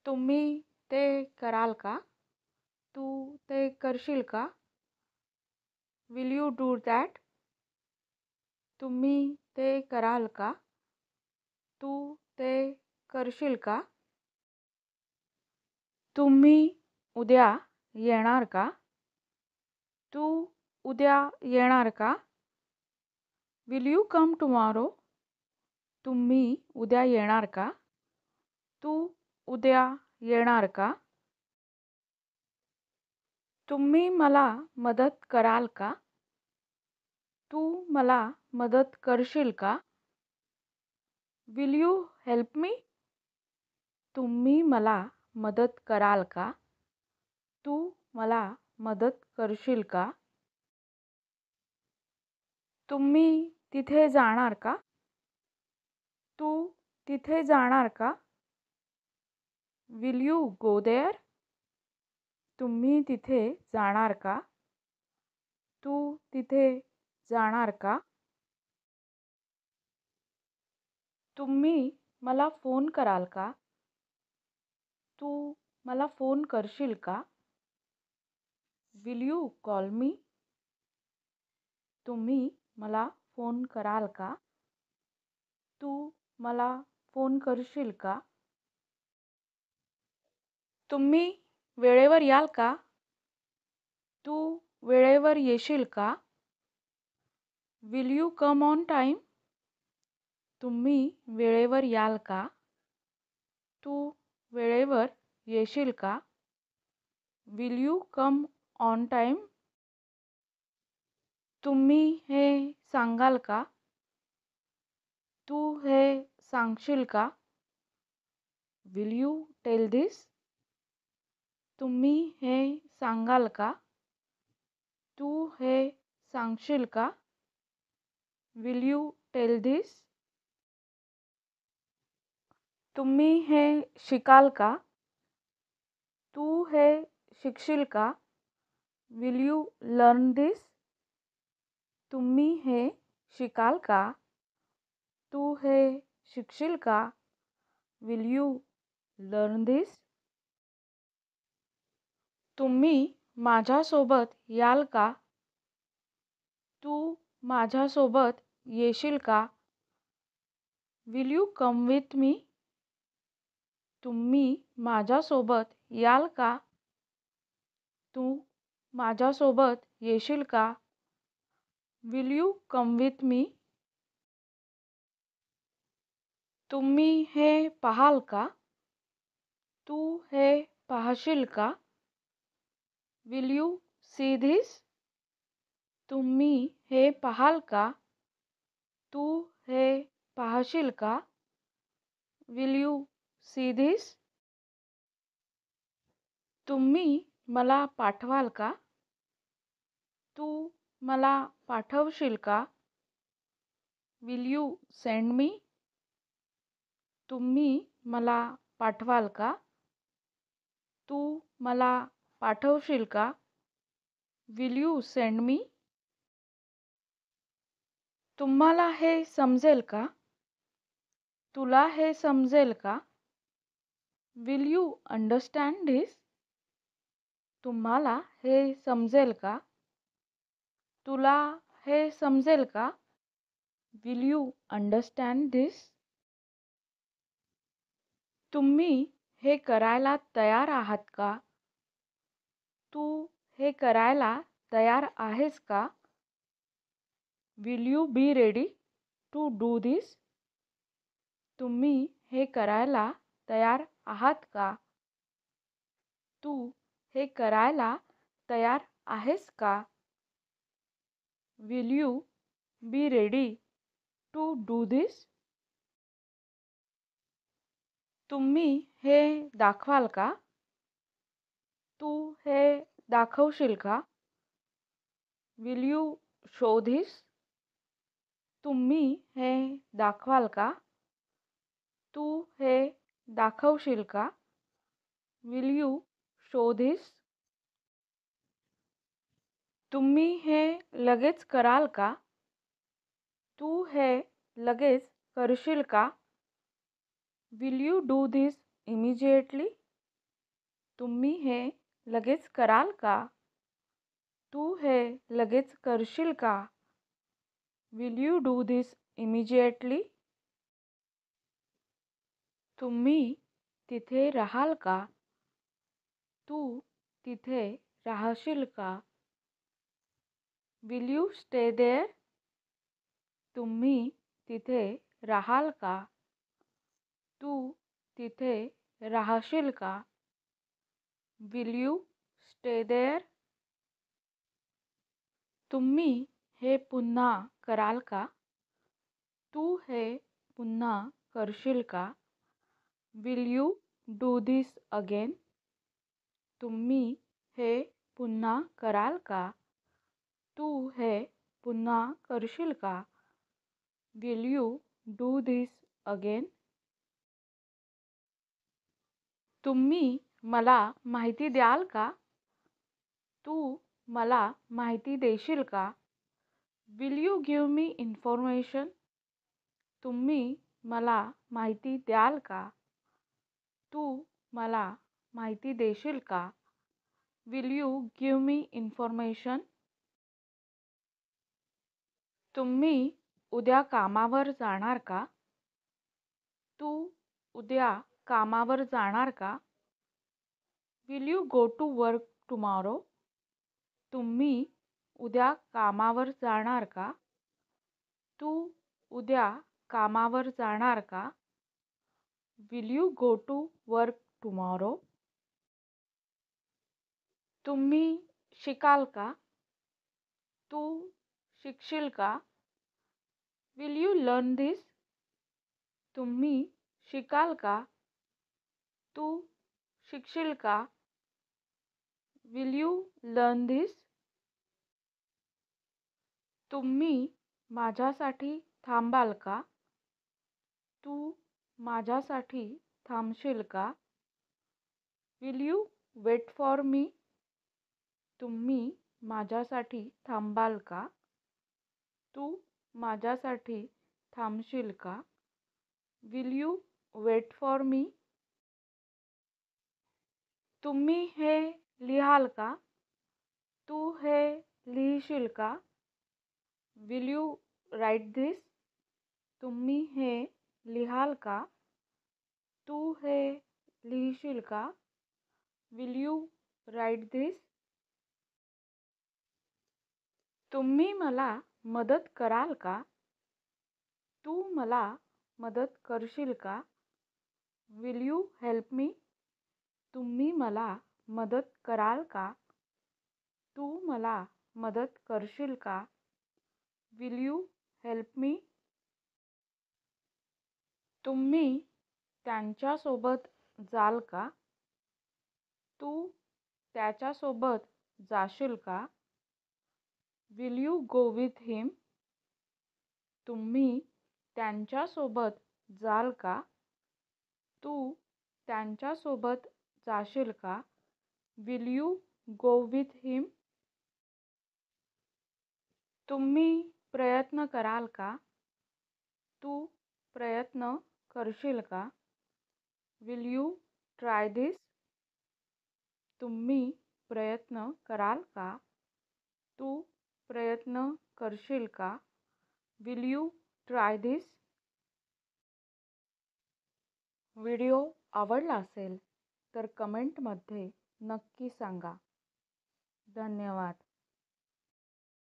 तुम्ही ते कराल का? तू ते करशील का? Will you do that? तुम्ही ते कराल का? तू ते करशील का? तुम्ही उद्या येणार का? तू उद्या येणार का? Will you come tomorrow? तुम्ही उद्या येणार का? तू उद्या येणार का? तुम्ही मला मदत कराल का? तू मला मदत करशील का? Will you help me? तुम्ही मला मदत कराल का? तू मला मदत करशील का? तुम्ही तिथे जाणार का? तू तिथे जाणार का? Will you go there? तुम्ही तिथे जाणार का? तू तिथे जाणार का? तुम्ही मला फोन कराल का? तू मला फोन करशील का? विल यू कॉल मी? तुम्ही मला फोन कराल का? तू मला फोन करशील का? तुम्ही वेळेवर याल का? तू वेळेवर येशील का? Will you come on time? तुम्ही वेळेवर याल का? तू वेळेवर येशील का? Will you come on time? तुम्ही हे सांगाल का? तू हे सांगशील का? Will you tell this? तुम्ही हे सांगाल का? तू हे सांगशील का? Will you tell this? तुम्ही हे शिकाल का? तू हे शिकशील का? Will you learn this? तुम्ही हे शिकाल का? तू हे शिकशील का? Will you learn this? तुम्ही माझ्यासोबत याल का? तू माझ्यासोबत येशील का? Will you come with me? तुम्ही माझ्यासोबत याल का? तू माझ्यासोबत येशील का? Will you come with me? तुम्ही हे पाहाल का? तू हे पाहशील का? Will you see this? तुम्ही हे पाहाल का? तू हे पाहशील का? Will you see this? तुम्ही मला पाठवाल का? तू मला पाठवशील का? Will you send me? तुम्ही मला पाठवाल का? तू मला पाठवशील का? विल यू सेंड मी? तुम्हाला हे समजेल का? तुला हे समजेल का? Will you understand this? तुम्हाला हे समजेल का? तुला हे समजेल का? Will you understand this? तुम्ही हे करायला तयार आहात का? तू हे करायला तयार आहेस का? Will you be ready to do this? तुम्ही हे करायला तयार आहात का? तू हे करायला तयार आहेस का? Will you be ready to do this? तुम्ही हे दाखवाल का? तू हे दाखवशील का? Will you show this? तुम्ही हे दाखवाल का? तू हे दाखवशील का? Will you show this? तुम्ही हे लगेच कराल का? तू हे लगेच करशील का? Will you do this immediately? तुम्ही हे लगेच कराल का? तू हे लगेच करशील का? Will you do this immediately? तुम्ही तिथे राहाल का? तू तिथे राहशील का? Will you stay there? तुम्ही तिथे राहाल का? तू तिथे राहशील का? Will you stay there? तुम्ही हे पुन्हा कराल का? तू हे पुन्हा करशील का? Will you do this again? तुम्ही हे पुन्हा कराल का? तू हे पुन्हा करशील का? Will you do this again? तुम्ही मला माहिती द्याल का? तू मला माहिती देशील का? Will you give me information? तुम्ही मला माहिती द्याल का? तू मला माहिती देशील का? Will you give me information? तुम्ही उद्या कामावर जाणार का? तू उद्या कामावर जाणार का? Will you go to work tomorrow? तुम्ही उद्या कामावर जाणार का? तू उद्या कामावर जाणार का? Will you go to work tomorrow? तुम्ही शिकाल का? तू शिकशील का? Will you learn this? तुम्ही शिकाल का? तू शिकशील का? Will you learn this? तुम्ही माझ्यासाठी थांबाल का? तू माझ्यासाठी थांबशील का? Will you wait for me? तुम्ही माझ्यासाठी थांबाल का? तू माझ्यासाठी थांबशील का? Will you wait for me? तुम्ही हे लिहाल का? तू हे लिहिशील का? Will you write this? तुम्ही हे लिहाल का? तू हे लिहिशील का? Will you write this? तुम्ही मला मदत कराल का? तू मला मदत करशील का? Will you help me? तुम्ही मला मदत कराल का? तू मला मदत करशील का? Will you help me? तुम्ही त्यांच्यासोबत जाल का? तू त्याच्यासोबत जाशील का? विल यू गो विथ हिम? तुम्ही त्यांच्यासोबत जाल का? तू त्यांच्यासोबत जाशील का? विल यू गो विथ हिम? तुम्ही प्रयत्न कराल का? तू प्रयत्न करशील का? विल यू ट्राय दिस? तुम्ही प्रयत्न कराल का? तू प्रयत्न करशील का? Will you try this? Video आवडला असेल तर कमेंटमध्ये नक्की सांगा. धन्यवाद.